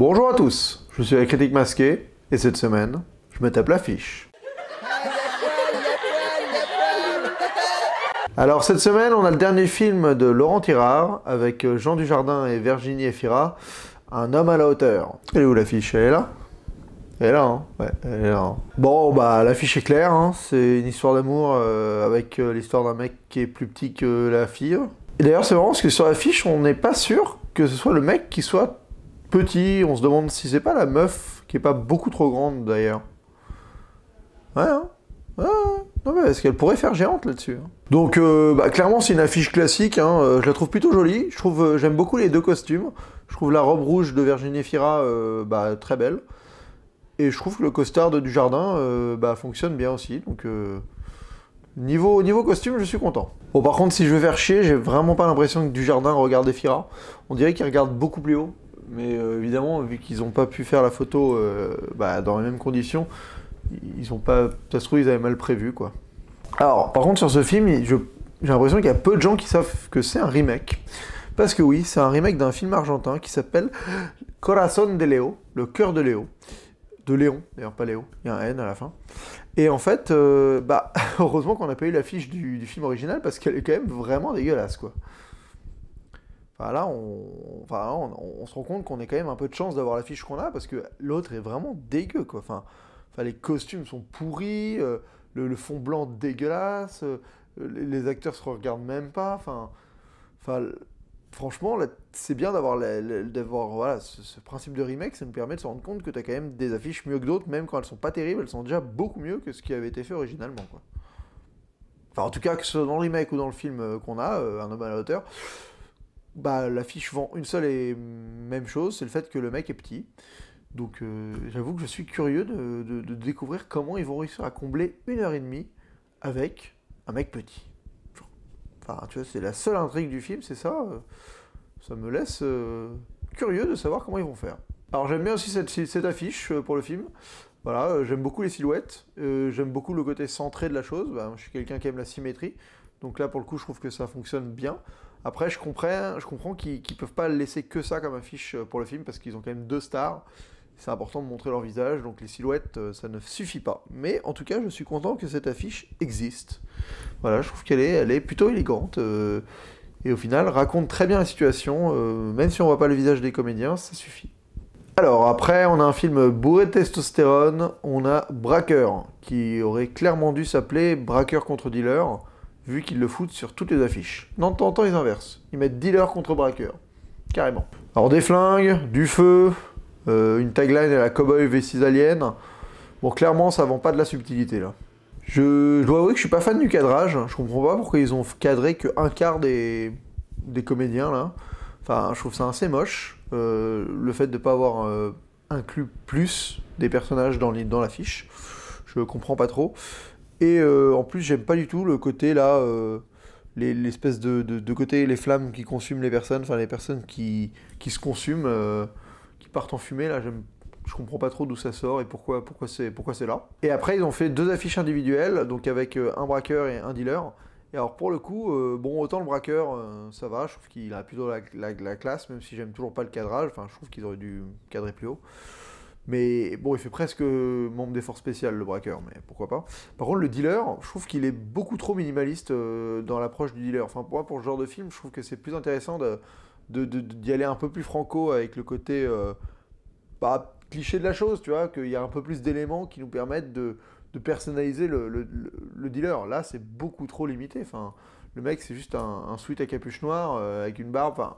Bonjour à tous, je suis la Critique Masquée, et cette semaine, je me tape l'affiche. Alors cette semaine, on a le dernier film de Laurent Tirard, avec Jean Dujardin et Virginie Efira, Un homme à la hauteur. Elle est où l'affiche? Elle est là? Elle est là, hein? Ouais, elle est là. Hein. Bon, bah l'affiche est claire, hein. C'est une histoire d'amour avec l'histoire d'un mec qui est plus petit que la fille. Et d'ailleurs, c'est marrant parce que sur l'affiche, on n'est pas sûr que ce soit le mec qui soit petit. On se demande si c'est pas la meuf qui est pas beaucoup trop grande d'ailleurs. Ouais, hein? Ouais, non mais est-ce qu'elle pourrait faire géante là-dessus? Hein. Donc, clairement, c'est une affiche classique. Hein. Je la trouve plutôt jolie. Je trouve, j'aime beaucoup les deux costumes. Je trouve la robe rouge de Virginie Efira très belle. Et je trouve que le costard de Dujardin fonctionne bien aussi. Donc, niveau costume, je suis content. Bon, par contre, si je veux faire chier, j'ai vraiment pas l'impression que Dujardin regarde Efira. On dirait qu'il regarde beaucoup plus haut. Mais évidemment, vu qu'ils n'ont pas pu faire la photo dans les mêmes conditions, ils ont pas. Ça se trouve, ils avaient mal prévu, quoi. Alors, par contre, sur ce film, j'ai l'impression qu'il y a peu de gens qui savent que c'est un remake. Parce que oui, c'est un remake d'un film argentin qui s'appelle Corazón de Léo, le cœur de Léo. De Léon, d'ailleurs pas Léo, il y a un N à la fin. Et en fait, heureusement qu'on n'a pas eu l'affiche du film original parce qu'elle est quand même vraiment dégueulasse, quoi. Enfin là, on se rend compte qu'on a quand même un peu de chance d'avoir l'affiche qu'on a parce que l'autre est vraiment dégueu, quoi. Enfin, les costumes sont pourris, le fond blanc dégueulasse, les acteurs se regardent même pas. Franchement, là, c'est bien d'avoir ce principe de remake, ça nous permet de se rendre compte que tu as quand même des affiches mieux que d'autres, même quand elles sont pas terribles, elles sont déjà beaucoup mieux que ce qui avait été fait originalement, quoi. Enfin, en tout cas, que ce soit dans le remake ou dans le film qu'on a, Un homme à la hauteur, l'affiche vend une seule et même chose, c'est le fait que le mec est petit. Donc j'avoue que je suis curieux de découvrir comment ils vont réussir à combler 1h30 avec un mec petit. Enfin, tu vois, c'est la seule intrigue du film, c'est ça. Ça me laisse curieux de savoir comment ils vont faire. Alors j'aime bien aussi cette affiche pour le film. Voilà, j'aime beaucoup les silhouettes. J'aime beaucoup le côté centré de la chose. Je suis quelqu'un qui aime la symétrie. Donc là, pour le coup, je trouve que ça fonctionne bien. Après, je comprends qu'ils peuvent pas laisser que ça comme affiche pour le film, parce qu'ils ont quand même 2 stars. C'est important de montrer leur visage, donc les silhouettes, ça ne suffit pas. Mais en tout cas, je suis content que cette affiche existe. Voilà, je trouve elle est plutôt élégante. Et au final, raconte très bien la situation. Même si on voit pas le visage des comédiens, ça suffit. Alors, après, on a un film bourré de testostérone. On a Braqueur, qui aurait clairement dû s'appeler Braqueur contre dealer, vu qu'ils le foutent sur toutes les affiches. Non, de temps en temps, ils inversent. Ils mettent dealer contre braqueur. Carrément. Alors, des flingues, du feu, une tagline à la Cowboy V6 Alien. Bon, clairement, ça vend pas de la subtilité, là. Je dois avouer que je suis pas fan du cadrage. Je comprends pas pourquoi ils ont cadré que un quart des comédiens, là. Enfin, je trouve ça assez moche. Le fait de pas avoir inclus plus des personnages dans l'affiche. Je comprends pas trop. Et en plus, j'aime pas du tout le côté, là, l'espèce de côté, les flammes qui consument les personnes, enfin les personnes qui se consument, qui partent en fumée, là, je comprends pas trop d'où ça sort et pourquoi c'est là. Et après, ils ont fait 2 affiches individuelles, donc avec un braqueur et un dealer. Et alors pour le coup, autant le braqueur, ça va, je trouve qu'il a plutôt la classe, même si j'aime toujours pas le cadrage, enfin je trouve qu'ils auraient dû cadrer plus haut. Mais bon, il fait presque membre des forces spéciales, le braqueur, mais pourquoi pas. Par contre, le dealer, je trouve qu'il est beaucoup trop minimaliste dans l'approche du dealer. Enfin, pour moi, pour ce genre de film, je trouve que c'est plus intéressant d'y aller un peu plus franco avec le côté cliché de la chose, tu vois, qu'il y a un peu plus d'éléments qui nous permettent de personnaliser le dealer. Là, c'est beaucoup trop limité. Enfin, le mec, c'est juste un sweat à capuche noire avec une barbe. Enfin,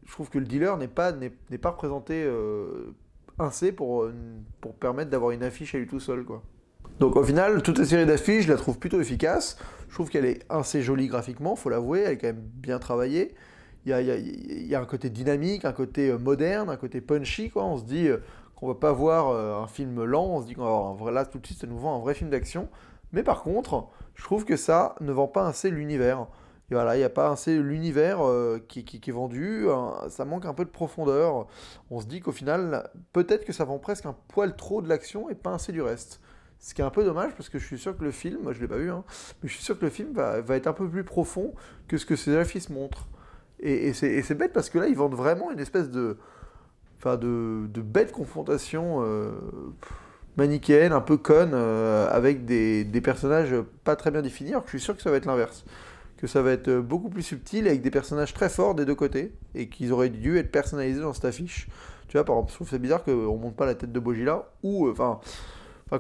je trouve que le dealer n'est pas représenté assez pour permettre d'avoir une affiche à lui tout seul, quoi. Donc au final, toute la série d'affiches, je la trouve plutôt efficace. Je trouve qu'elle est assez jolie graphiquement, faut l'avouer, elle est quand même bien travaillée. Il y a un côté dynamique, un côté moderne, un côté punchy, quoi. On se dit qu'on va pas voir un film lent, on se dit qu'on va avoir là tout de suite ça nous vend un vrai film d'action. Mais par contre, je trouve que ça ne vend pas assez l'univers. Et voilà, il n'y a pas assez l'univers qui est vendu, ça manque un peu de profondeur. On se dit qu'au final, peut-être que ça vend presque un poil trop de l'action et pas assez du reste. Ce qui est un peu dommage parce que je suis sûr que le film, moi je l'ai pas vu, hein, mais je suis sûr que le film va être un peu plus profond que ce que ces affiches montrent. Et c'est bête parce que là, ils vendent vraiment une espèce de enfin de bêtes confrontations manichéennes, un peu connes, avec des personnages pas très bien définis, alors que je suis sûr que ça va être l'inverse. Que ça va être beaucoup plus subtil, avec des personnages très forts des deux côtés, et qu'ils auraient dû être personnalisés dans cette affiche. Tu vois, par exemple, je trouve c'est bizarre qu'on monte pas la tête de Boji là, ou, enfin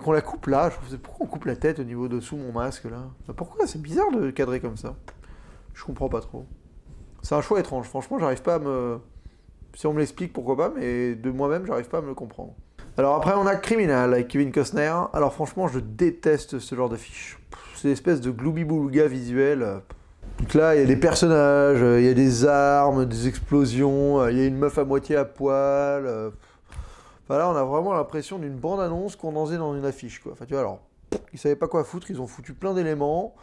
qu'on la coupe là, je trouve pourquoi on coupe la tête au niveau dessous mon masque là? Pourquoi? C'est bizarre de cadrer comme ça. Je comprends pas trop. C'est un choix étrange, franchement, j'arrive pas à me... Si on me l'explique, pourquoi pas, mais de moi-même, j'arrive pas à me le comprendre. Alors après, on a Criminal avec Kevin Costner. Alors franchement, je déteste ce genre d'affiche. C'est une espèce de gloubi-boulga visuel. Donc là, il y a des personnages, il y a des armes, des explosions, il y a une meuf à moitié à poil. Enfin là, on a vraiment l'impression d'une bande-annonce condensée dans une affiche, quoi. Enfin, tu vois, alors, ils savaient pas quoi foutre, ils ont foutu plein d'éléments.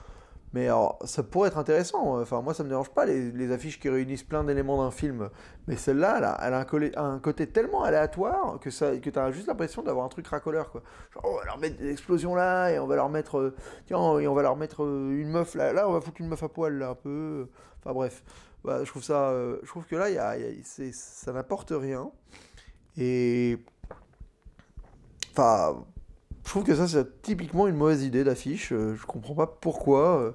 Mais alors, ça pourrait être intéressant. Enfin, moi, ça me dérange pas, les affiches qui réunissent plein d'éléments d'un film. Mais celle-là, elle a un côté tellement aléatoire que tu as juste l'impression d'avoir un truc racoleur, quoi. Genre, oh, on va leur mettre des explosions là, et on va leur mettre, tiens, et on va leur mettre une meuf là. Là, on va foutre une meuf à poil, là, un peu. Enfin, bref. Voilà, je trouve que là, ça n'apporte rien. Et... Enfin... Je trouve que ça, c'est typiquement une mauvaise idée d'affiche. Je comprends pas pourquoi.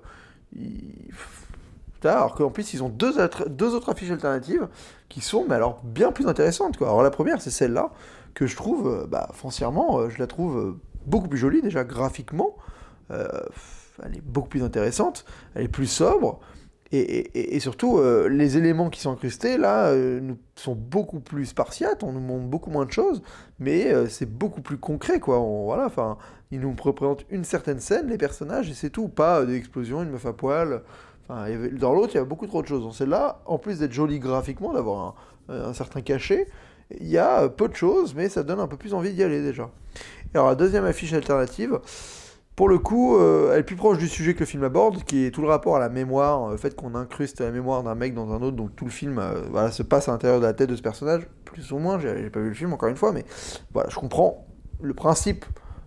Alors qu'en plus, ils ont deux autres affiches alternatives qui sont, mais alors, bien plus intéressantes, quoi. Alors la première, c'est celle-là, que je trouve, foncièrement, je la trouve beaucoup plus jolie, déjà graphiquement. Euh, Elle est beaucoup plus intéressante, elle est plus sobre. Et surtout, les éléments qui sont incrustés, là, sont beaucoup plus spartiates, on nous montre beaucoup moins de choses, mais c'est beaucoup plus concret, quoi. Voilà, enfin, ils nous représentent une certaine scène, les personnages, et c'est tout, pas des explosions, une meuf à poil. Enfin, dans l'autre, il y a beaucoup trop de choses. Dans celle-là, en plus d'être jolie graphiquement, d'avoir un certain cachet, il y a peu de choses, mais ça donne un peu plus envie d'y aller, déjà. Et alors, la deuxième affiche alternative... Pour le coup, elle est plus proche du sujet que le film aborde, qui est tout le rapport à la mémoire, le fait qu'on incruste la mémoire d'un mec dans un autre, donc tout le film voilà, se passe à l'intérieur de la tête de ce personnage, plus ou moins, j'ai pas vu le film encore une fois, mais voilà, je comprends le principe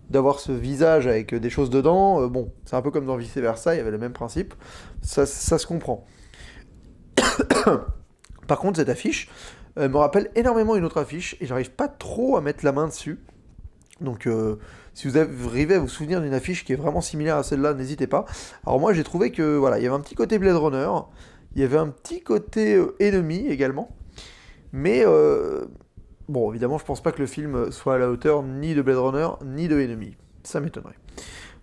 d'avoir ce visage avec des choses dedans, bon, c'est un peu comme dans Vice Versa, il y avait le même principe, ça se comprend. Par contre, cette affiche me rappelle énormément une autre affiche, et j'arrive pas trop à mettre la main dessus, donc... si vous arrivez à vous souvenir d'une affiche qui est vraiment similaire à celle-là, n'hésitez pas. Alors moi j'ai trouvé que voilà, il y avait un petit côté Blade Runner, il y avait un petit côté ennemi également. Mais bon, évidemment, je pense pas que le film soit à la hauteur ni de Blade Runner ni de Enemy. Ça m'étonnerait.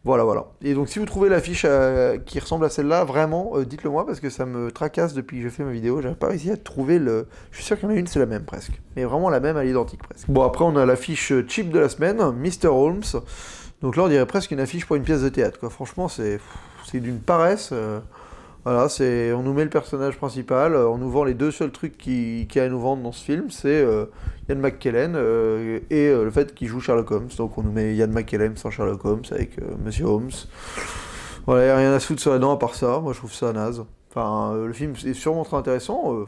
Voilà, voilà. Et donc si vous trouvez l'affiche qui ressemble à celle-là, vraiment, dites-le moi parce que ça me tracasse depuis que j'ai fait ma vidéo. J'arrive pas réussi à trouver le... Je suis sûr qu'il y en a une, c'est la même presque. Mais vraiment la même à l'identique presque. Bon, après on a l'affiche cheap de la semaine, Mr. Holmes. Donc là on dirait presque une affiche pour une pièce de théâtre, quoi. Franchement, c'est d'une paresse. Voilà, on nous met le personnage principal, on nous vend les deux seuls trucs qu'il y a à nous vendre dans ce film, c'est Ian McKellen et le fait qu'il joue Sherlock Holmes. Donc on nous met Ian McKellen sans Sherlock Holmes avec Monsieur Holmes. Voilà, il n'y a rien à se foutre sur la dent à part ça, moi je trouve ça naze. Enfin, le film est sûrement très intéressant,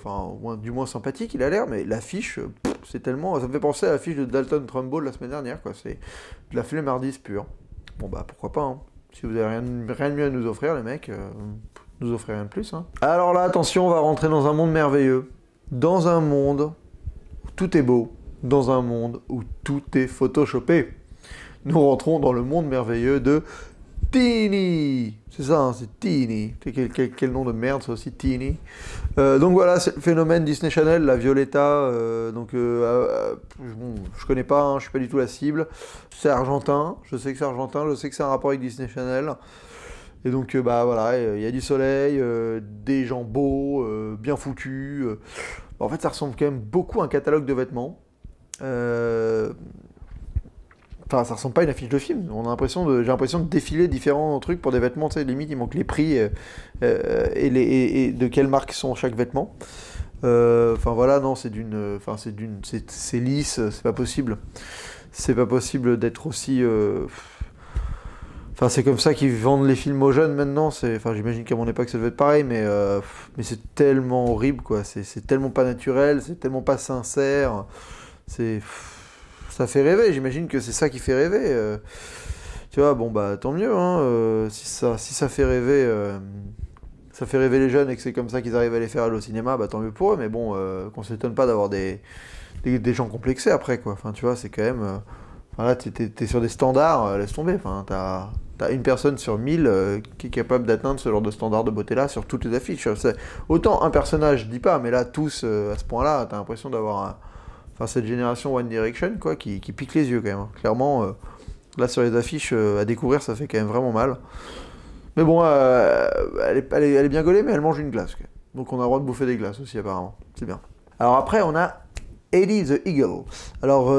du moins sympathique il a l'air, mais l'affiche, c'est tellement... Ça me fait penser à l'affiche de Dalton Trumbo la semaine dernière, quoi. C'est de la flemmardise pure. Bon bah pourquoi pas, hein. Si vous avez rien de mieux à nous offrir, les mecs... nous offrez rien de plus. Hein. Alors là, attention, on va rentrer dans un monde merveilleux. Dans un monde où tout est beau. Dans un monde où tout est photoshopé. Nous rentrons dans le monde merveilleux de Teeny. C'est ça, hein, c'est Teeny. Quel nom de merde, ça aussi, Teeny. Donc voilà, c'est le phénomène Disney Channel, la Violetta. Bon, je connais pas, hein, je suis pas du tout la cible. C'est argentin, je sais que c'est argentin, je sais que c'est un rapport avec Disney Channel. Et donc, bah voilà, il y a du soleil, des gens beaux, bien foutus. En fait, ça ressemble quand même beaucoup à un catalogue de vêtements. Enfin, ça ressemble pas à une affiche de film. J'ai l'impression de défiler différents trucs pour des vêtements. Tu sais, limite, il manque les prix et de quelle marque sont chaque vêtement. Enfin voilà, non, c'est lisse, c'est pas possible. C'est pas possible d'être aussi... Enfin, c'est comme ça qu'ils vendent les films aux jeunes maintenant. Enfin, j'imagine qu'à mon époque ça devait être pareil, mais c'est tellement horrible, quoi. C'est tellement pas naturel, c'est tellement pas sincère. Ça fait rêver. J'imagine que c'est ça qui fait rêver. Tu vois, bon bah tant mieux. Hein, si ça fait rêver ça fait rêver les jeunes et que c'est comme ça qu'ils arrivent à les faire aller au cinéma, bah tant mieux pour eux, mais bon, qu'on s'étonne pas d'avoir des gens complexés après, quoi. Enfin, tu vois, c'est quand même... enfin, là, t'es sur des standards, laisse tomber. Enfin, t'as une personne sur 1000 qui est capable d'atteindre ce genre de standard de beauté-là sur toutes les affiches. Autant un personnage, je dis pas, mais là, tous, à ce point-là, t'as l'impression d'avoir... enfin, cette génération One Direction, quoi, qui pique les yeux, quand même, hein. Clairement, là, sur les affiches, à découvrir, ça fait quand même vraiment mal. Mais bon, elle est bien gaulée, mais elle mange une glace, quoi. Donc on a le droit de bouffer des glaces aussi, apparemment. C'est bien. Alors après, on a Eddie the Eagle. Alors,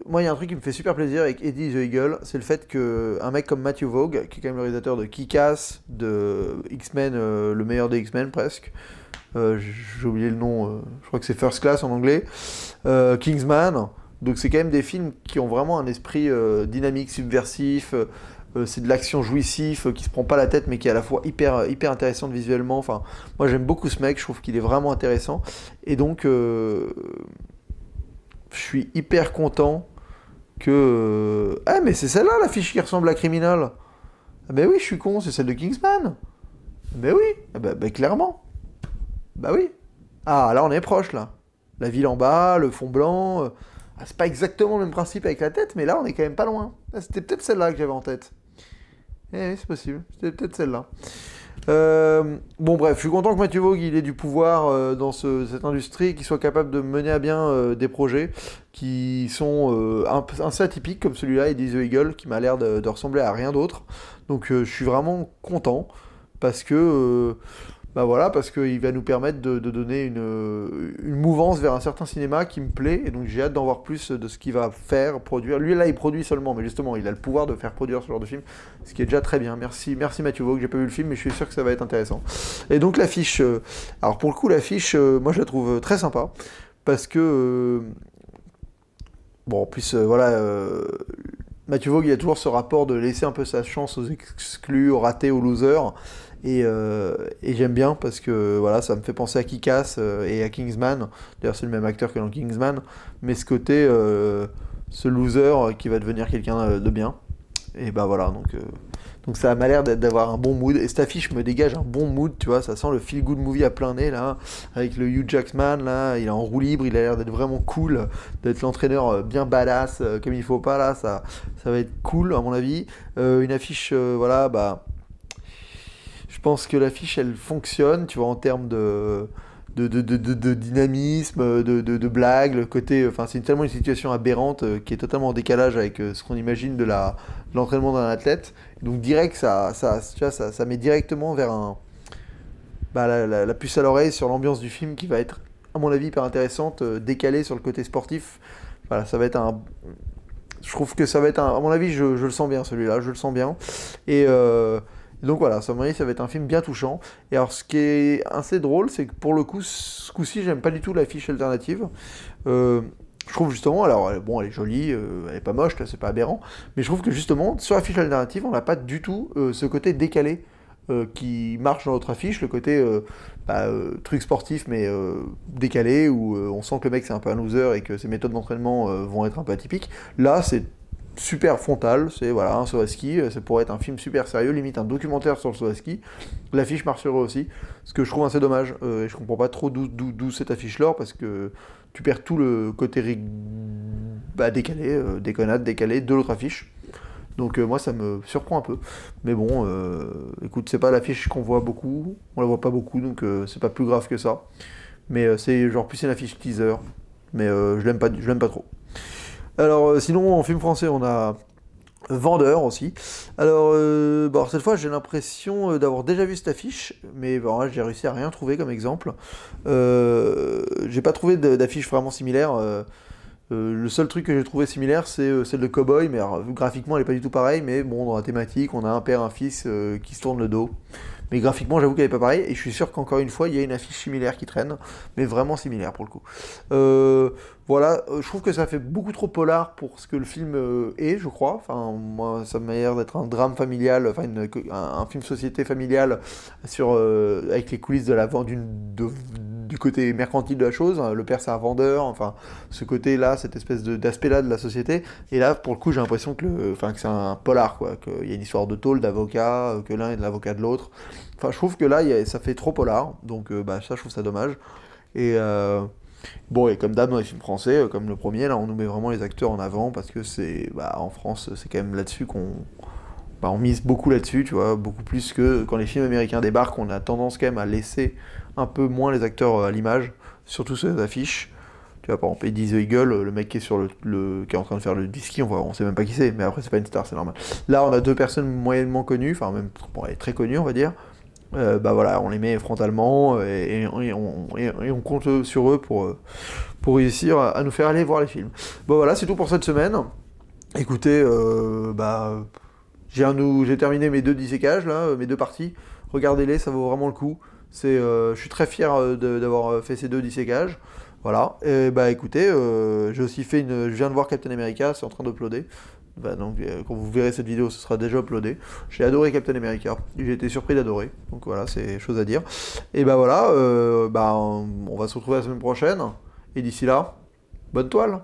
moi, il y a un truc qui me fait super plaisir avec Eddie the Eagle, c'est le fait qu'un mec comme Matthew Vaughn, qui est quand même le réalisateur de Kick-Ass, de X-Men, le meilleur des X-Men presque, j'ai oublié le nom, je crois que c'est First Class en anglais, Kingsman, donc c'est quand même des films qui ont vraiment un esprit dynamique, subversif, c'est de l'action jouissif, qui se prend pas la tête, mais qui est à la fois hyper intéressante visuellement. Enfin, moi j'aime beaucoup ce mec, je trouve qu'il est vraiment intéressant. Et donc, je suis hyper content que... ah, mais c'est celle-là l'affiche qui ressemble à Criminal. Ah, ben oui, je suis con, c'est celle de Kingsman. Ben oui, ah bah, clairement. Bah oui. Ah, là on est proche, là. La ville en bas, le fond blanc. Ah, c'est pas exactement le même principe avec la tête, mais là on est quand même pas loin. Ah, c'était peut-être celle-là que j'avais en tête. Eh oui, c'est possible. C'était peut-être celle-là. Bon, bref, je suis content que Mathieu Vaughn il ait du pouvoir dans cette industrie, qu'il soit capable de mener à bien des projets qui sont assez atypiques comme celui-là, Eddie the Eagle, qui m'a l'air de ressembler à rien d'autre. Donc je suis vraiment content parce que bah voilà, parce qu'il va nous permettre de donner une mouvance vers un certain cinéma qui me plaît, et donc j'ai hâte d'en voir plus de ce qu'il va faire, produire. Lui là il produit seulement, mais justement il a le pouvoir de faire produire ce genre de film, ce qui est déjà très bien. Merci Mathieu Vaughn, j'ai pas vu le film, mais je suis sûr que ça va être intéressant. Et donc l'affiche, alors pour le coup l'affiche, moi je la trouve très sympa, parce que, bon en plus voilà, Mathieu Vaughn il a toujours ce rapport de laisser un peu sa chance aux exclus, aux ratés, aux losers. Et j'aime bien parce que voilà, ça me fait penser à Kick-Ass et à Kingsman. D'ailleurs, c'est le même acteur que dans Kingsman. Mais ce côté, ce loser qui va devenir quelqu'un de bien. Et bah voilà, donc ça m'a l'air d'avoir un bon mood. Et cette affiche me dégage un bon mood, tu vois. Ça sent le feel-good movie à plein nez, là. Avec le Hugh Jackman, là. Il est en roue libre, il a l'air d'être vraiment cool. D'être l'entraîneur bien badass, comme il faut pas, là. Ça va être cool, à mon avis. Une affiche, voilà, bah... je pense que l'affiche, elle fonctionne, tu vois, en termes de dynamisme, de blague, le côté... enfin, c'est tellement une situation aberrante qui est totalement en décalage avec ce qu'on imagine de l'entraînement d'un athlète. Donc direct, tu vois, ça met directement vers bah, la puce à l'oreille sur l'ambiance du film qui va être, à mon avis, hyper intéressante, décalée sur le côté sportif. Voilà, ça va être un... je trouve que ça va être un... à mon avis, je le sens bien, celui-là, je le sens bien. Et... donc voilà, ça va être un film bien touchant. Et alors ce qui est assez drôle, c'est que pour le coup, ce coup-ci, j'aime pas du tout l'affiche alternative. Je trouve justement, alors bon, elle est jolie, elle est pas moche, là, c'est pas aberrant, mais je trouve que justement, sur l'affiche alternative, on n'a pas du tout ce côté décalé qui marche dans notre affiche, le côté truc sportif mais décalé, où on sent que le mec c'est un peu un loser et que ses méthodes d'entraînement vont être un peu atypiques. Là, c'est super frontal, c'est voilà, un saut à ski, ça pourrait être un film super sérieux, limite un documentaire sur le saut à ski. L'affiche marcherait aussi, ce que je trouve assez dommage, et je comprends pas trop d'où cette affiche-là, parce que tu perds tout le côté décalé, déconnade, décalé de l'autre affiche. Donc moi ça me surprend un peu. Mais bon, écoute, c'est pas l'affiche qu'on voit beaucoup, on la voit pas beaucoup, donc c'est pas plus grave que ça. Mais c'est genre plus une affiche teaser, mais je l'aime pas trop. Alors, sinon, en film français, on a Vendeur aussi. Alors, bon, alors cette fois, j'ai l'impression d'avoir déjà vu cette affiche, mais bon, là, j'ai réussi à rien trouver comme exemple. J'ai pas trouvé d'affiche vraiment similaire. Le seul truc que j'ai trouvé similaire, c'est celle de Cowboy, mais alors, graphiquement, elle est pas du tout pareille, mais bon, dans la thématique, on a un père, un fils qui se tournent le dos. Mais graphiquement, j'avoue qu'elle est pas pareille, et je suis sûr qu'encore une fois, il y a une affiche similaire qui traîne, mais vraiment similaire pour le coup. Voilà, je trouve que ça fait beaucoup trop polar pour ce que le film est, je crois. Enfin, moi, ça m'a l'air d'être un drame familial, enfin un film société familiale sur, avec les coulisses de du côté mercantile de la chose. Le père, c'est un vendeur, enfin, ce côté-là, cette espèce d'aspect-là de la société. Et là, pour le coup, j'ai l'impression que c'est un polar, quoi. Qu'il y a une histoire de tôle, d'avocat, que l'un est l'avocat de l'autre. Enfin, je trouve que là, ça fait trop polar. Donc, ça, je trouve ça dommage. Et bon, et comme d'hab dans les films français, comme le premier, là, on nous met vraiment les acteurs en avant parce que en France, c'est quand même là-dessus on mise beaucoup là-dessus, tu vois, beaucoup plus que quand les films américains débarquent, on a tendance quand même à laisser un peu moins les acteurs à l'image, surtout sur les affiches. Tu vois, par exemple, Eddie the Eagle, le mec qui est qui est en train de faire le ski, on sait même pas qui c'est, mais après c'est pas une star, c'est normal. Là, on a deux personnes moyennement connues, enfin même elle est très connue, on va dire. Voilà, on les met frontalement et on compte sur eux pour réussir à nous faire aller voir les films. Bon voilà, c'est tout pour cette semaine. Écoutez, j'ai terminé mes 2 dissécages, là, mes 2 parties. Regardez-les, ça vaut vraiment le coup. Je suis très fier d'avoir fait ces 2 dissécages. Voilà. Et écoutez, je viens de voir Captain America, c'est en train d'uploader. Donc quand vous verrez cette vidéo, ce sera déjà uploadé. J'ai adoré Captain America. J'ai été surpris d'adorer. Donc voilà, c'est chose à dire. Et voilà, on va se retrouver la semaine prochaine. Et d'ici là, bonne toile.